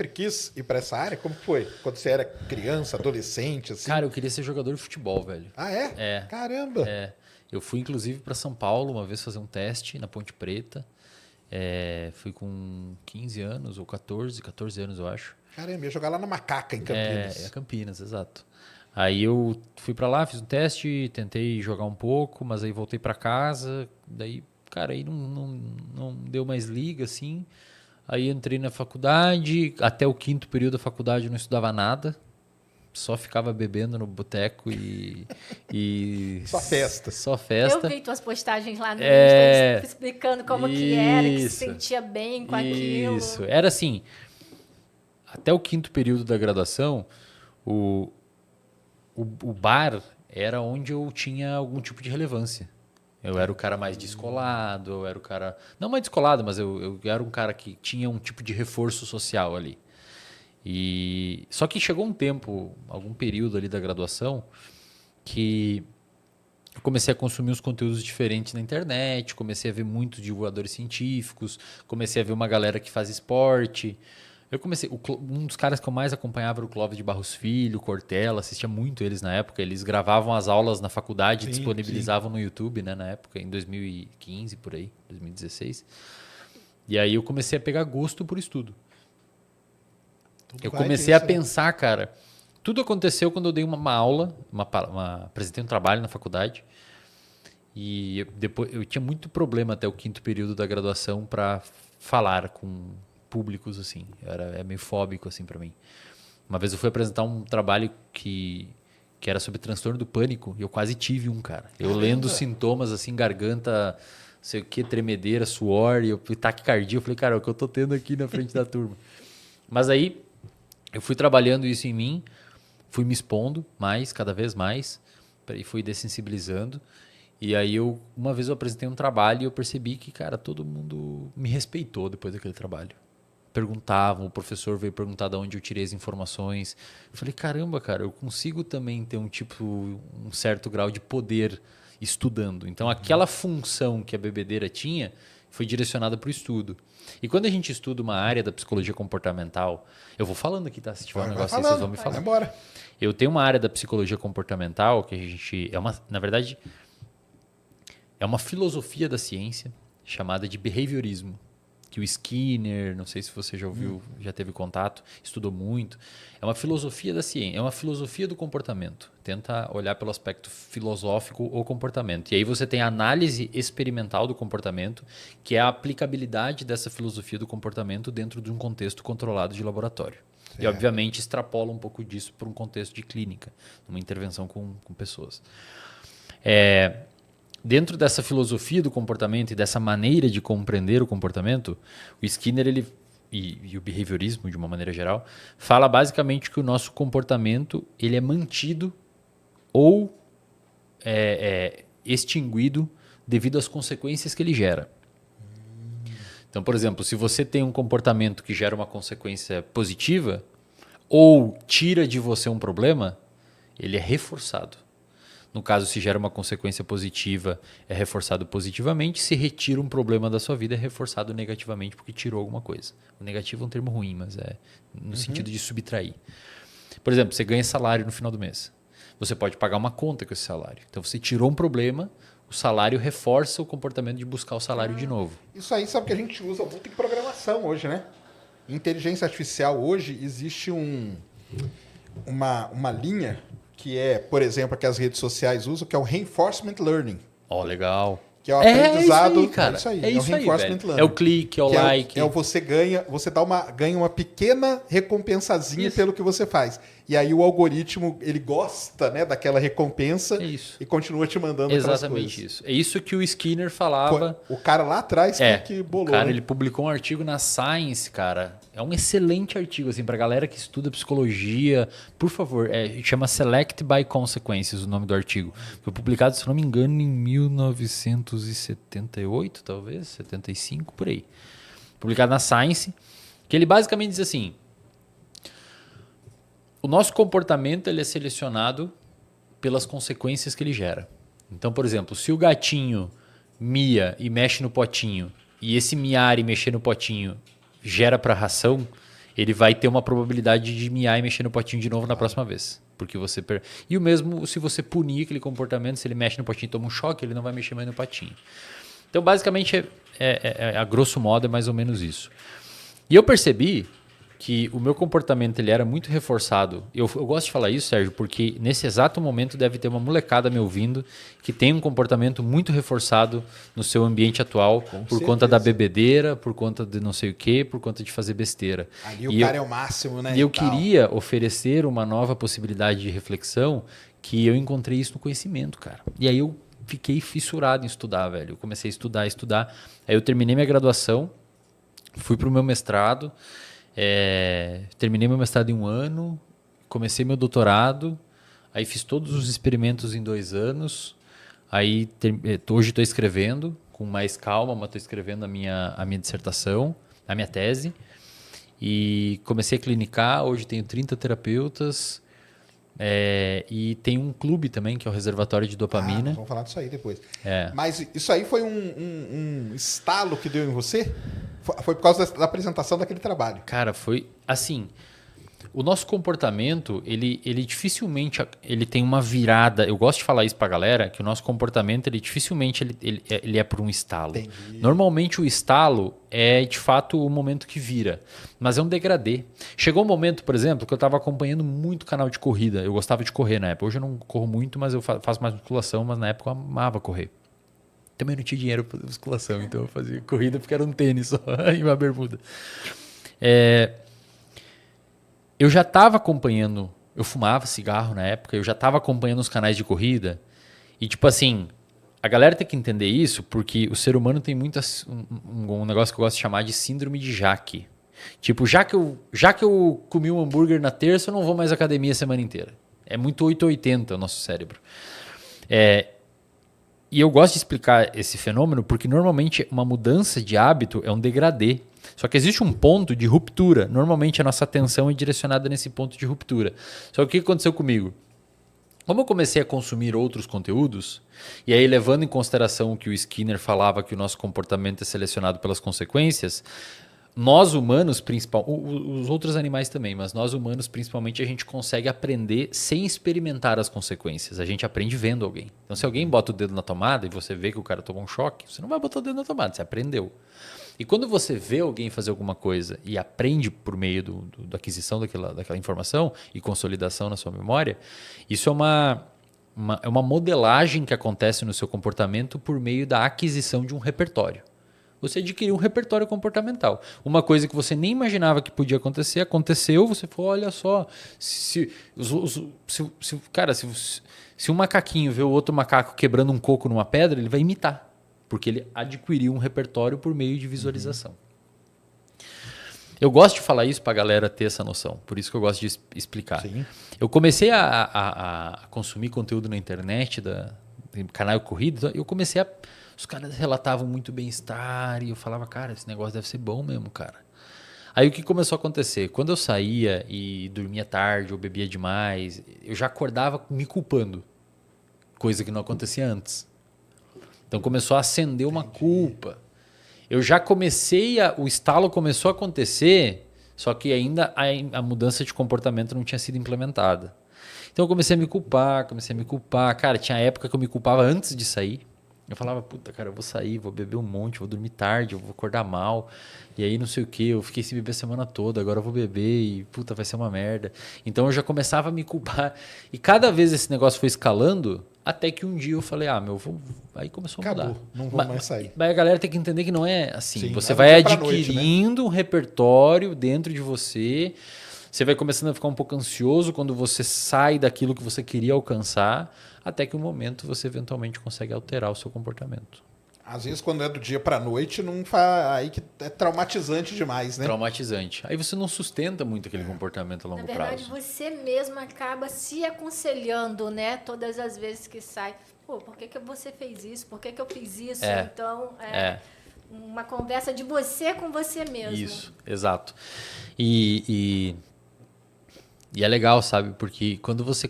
Sempre quis ir para essa área? Como foi? Quando você era criança, adolescente, assim? Cara, eu queria ser jogador de futebol, velho. Ah, é? É. Caramba! Eu fui, inclusive, para São Paulo uma vez fazer um teste na Ponte Preta. Fui com 15 anos ou 14 anos, eu acho. Caramba, ia jogar lá na Macaca, em Campinas. Campinas, exato. Aí eu fui para lá, fiz um teste, tentei jogar um pouco, mas aí voltei para casa. Daí, cara, aí não deu mais liga, assim. Aí entrei na faculdade, até o 5º período da faculdade eu não estudava nada. Só ficava bebendo no boteco e Só festa. Só festa. Eu vi tuas postagens lá no Insta, explicando como que era, que se Isso. sentia bem com aquilo. Isso. Era assim, até o 5º período da graduação, o bar era onde eu tinha algum tipo de relevância. Eu era o cara mais descolado, eu era o cara... Não mais descolado, mas eu era um cara que tinha um tipo de reforço social ali. Só que chegou um tempo, algum período ali da graduação, que eu comecei a consumir uns conteúdos diferentes na internet, comecei a ver muitos divulgadores científicos, comecei a ver uma galera que faz esporte. Um dos caras que eu mais acompanhava era o Clóvis de Barros Filho, Cortella, assistia muito eles na época. Eles gravavam as aulas na faculdade e disponibilizavam no YouTube, né, na época, em 2015, por aí, 2016. E aí eu comecei a pegar gosto por estudo. Eu comecei a pensar, cara, tudo aconteceu quando eu dei uma aula, apresentei um trabalho na faculdade. E depois eu tinha muito problema até o 5º período da graduação para falar com públicos, assim. É meio fóbico, assim, para mim. Uma vez eu fui apresentar um trabalho que era sobre transtorno do pânico e eu quase tive um, cara. Eu lendo os sintomas, assim, garganta, não sei o que, tremedeira, suor, e taquicardia. Eu falei, cara, é o que eu tô tendo aqui na frente da turma. Mas aí eu fui trabalhando isso em mim, fui me expondo mais, cada vez mais, e fui dessensibilizando. E aí uma vez eu apresentei um trabalho e eu percebi que, cara, todo mundo me respeitou depois daquele trabalho. Perguntavam, o professor veio perguntar de onde eu tirei as informações. Eu falei, caramba, cara, eu consigo também ter um certo grau de poder estudando. Então, aquela função que a bebedeira tinha foi direcionada para o estudo. E quando a gente estuda uma área da psicologia comportamental, eu vou falando aqui, tá? Se tiver um negócio aí, vocês vão me falar. Embora. Eu tenho uma área da psicologia comportamental que na verdade, é uma filosofia da ciência chamada de behaviorismo. Que o Skinner, não sei se você já ouviu, já teve contato, estudou muito. É uma filosofia da ciência, é uma filosofia do comportamento. Tenta olhar pelo aspecto filosófico o comportamento. E aí você tem a análise experimental do comportamento, que é a aplicabilidade dessa filosofia do comportamento dentro de um contexto controlado de laboratório. Certo. E, obviamente, extrapola um pouco disso para um contexto de clínica, uma intervenção com pessoas. Dentro dessa filosofia do comportamento e dessa maneira de compreender o comportamento, o Skinner e o behaviorismo, de uma maneira geral, fala basicamente que o nosso comportamento ele é mantido ou extinguido devido às consequências que ele gera. Então, por exemplo, se você tem um comportamento que gera uma consequência positiva ou tira de você um problema, ele é reforçado. No caso, se gera uma consequência positiva, é reforçado positivamente. Se retira um problema da sua vida, é reforçado negativamente porque tirou alguma coisa. O negativo é um termo ruim, mas é no sentido de subtrair. Por exemplo, você ganha salário no final do mês. Você pode pagar uma conta com esse salário. Então, você tirou um problema, o salário reforça o comportamento de buscar o salário de novo. Isso aí sabe que a gente usa muito em programação hoje, né? Em inteligência artificial hoje existe uma linha que é, por exemplo, a que as redes sociais usam, que é o Reinforcement Learning. Legal. Que é o aprendizado. Isso aí, cara. É isso aí, velho. É o clique, é o like. Você ganha uma pequena recompensazinha pelo que você faz. E aí o algoritmo, ele gosta, né, daquela recompensa e continua te mandando aquelas coisas. Exatamente isso. É isso que o Skinner falava. O cara lá atrás que bolou. Cara, ele publicou um artigo na Science, cara. É um excelente artigo, assim, pra galera que estuda psicologia. Por favor, chama Select by Consequences, o nome do artigo. Foi publicado, se não me engano, em 1978, talvez, 75, por aí. Publicado na Science, que ele basicamente diz assim: o nosso comportamento ele é selecionado pelas consequências que ele gera. Então, por exemplo, se o gatinho mia e mexe no potinho, e esse miar e mexer no potinho gera para a ração, ele vai ter uma probabilidade de miar e mexer no potinho de novo na próxima vez. Porque você E o mesmo se você punir aquele comportamento, se ele mexe no potinho e toma um choque, ele não vai mexer mais no potinho. Então, basicamente, a grosso modo, é mais ou menos isso. E eu percebi que o meu comportamento ele era muito reforçado. Eu gosto de falar isso, Sérgio, porque nesse exato momento deve ter uma molecada me ouvindo que tem um comportamento muito reforçado no seu ambiente atual, por conta da bebedeira, por conta de não sei o quê, por conta de fazer besteira. Ali o cara é o máximo, né? E eu queria oferecer uma nova possibilidade de reflexão, que eu encontrei isso no conhecimento, cara. E aí eu fiquei fissurado em estudar, velho. Eu comecei a estudar. Aí eu terminei minha graduação, fui para o meu mestrado, terminei meu mestrado em 1 ano, comecei meu doutorado, aí fiz todos os experimentos em 2 anos, aí hoje estou escrevendo com mais calma, mas estou escrevendo a minha dissertação, a minha tese, e comecei a clinicar, hoje tenho 30 terapeutas, e tem um clube também, que é o Reservatório de Dopamina. Vamos falar disso aí depois. Mas isso aí foi um estalo que deu em você? Foi por causa da apresentação daquele trabalho? Cara, foi assim. O nosso comportamento, ele dificilmente ele tem uma virada. Eu gosto de falar isso pra galera, que o nosso comportamento, ele dificilmente ele é por um estalo. Entendi. Normalmente o estalo é, de fato, o momento que vira. Mas é um degradê. Chegou um momento, por exemplo, que eu estava acompanhando muito canal de corrida. Eu gostava de correr na época. Hoje eu não corro muito, mas eu faço mais musculação, mas na época eu amava correr. Também não tinha dinheiro para musculação, então eu fazia corrida porque era um tênis só e uma bermuda. Eu já estava acompanhando, eu fumava cigarro na época, eu já estava acompanhando os canais de corrida e tipo assim, a galera tem que entender isso porque o ser humano tem um negócio que eu gosto de chamar de síndrome de Jaque. Tipo, já que eu comi um hambúrguer na terça, eu não vou mais à academia a semana inteira. É muito 880 o nosso cérebro. E eu gosto de explicar esse fenômeno porque normalmente uma mudança de hábito é um degradê. Só que existe um ponto de ruptura. Normalmente a nossa atenção é direcionada nesse ponto de ruptura. Só que o que aconteceu comigo? Como eu comecei a consumir outros conteúdos, e aí levando em consideração que o Skinner falava que o nosso comportamento é selecionado pelas consequências, nós humanos, os outros animais também, mas nós humanos principalmente, a gente consegue aprender sem experimentar as consequências. A gente aprende vendo alguém. Então se alguém bota o dedo na tomada e você vê que o cara tomou um choque, você não vai botar o dedo na tomada, você aprendeu. E quando você vê alguém fazer alguma coisa e aprende por meio da aquisição daquela informação e consolidação na sua memória, isso é uma modelagem que acontece no seu comportamento por meio da aquisição de um repertório. Você adquiriu um repertório comportamental. Uma coisa que você nem imaginava que podia acontecer, aconteceu, você falou, olha só, se um macaquinho vê o outro macaco quebrando um coco numa pedra, ele vai imitar, porque ele adquiriu um repertório por meio de visualização. Eu gosto de falar isso para a galera ter essa noção, por isso que eu gosto de explicar. Sim. Eu comecei a consumir conteúdo na internet, canal Corrida, eu comecei a... Os caras relatavam muito bem-estar e eu falava, cara, esse negócio deve ser bom mesmo, cara. Aí o que começou a acontecer? Quando eu saía e dormia tarde ou bebia demais, eu já acordava me culpando, coisa que não acontecia antes. Então começou a acender uma culpa. Eu já o estalo começou a acontecer, só que ainda a mudança de comportamento não tinha sido implementada. Então eu comecei a me culpar. Cara, tinha época que eu me culpava antes de sair. Eu falava, puta, cara, eu vou sair, vou beber um monte, vou dormir tarde, eu vou acordar mal. E aí não sei o que, eu fiquei sem beber a semana toda, agora eu vou beber e puta, vai ser uma merda. Então eu já começava a me culpar. E cada vez esse negócio foi escalando, até que um dia eu falei, aí começou a mudar. Acabou, não vou mais sair. Mas a galera tem que entender que não é assim. Sim, você vai adquirindo um repertório dentro de você. Você vai começando a ficar um pouco ansioso quando você sai daquilo que você queria alcançar, até que um momento você eventualmente consegue alterar o seu comportamento. Às vezes, quando é do dia para a noite, aí que é traumatizante demais, né? Traumatizante. Aí você não sustenta muito aquele comportamento a longo prazo. Na verdade, você mesmo acaba se aconselhando, né? Todas as vezes que sai. Pô, por que você fez isso? Por que eu fiz isso? Então, uma conversa de você com você mesmo. Isso, exato. E é legal, sabe? Porque quando você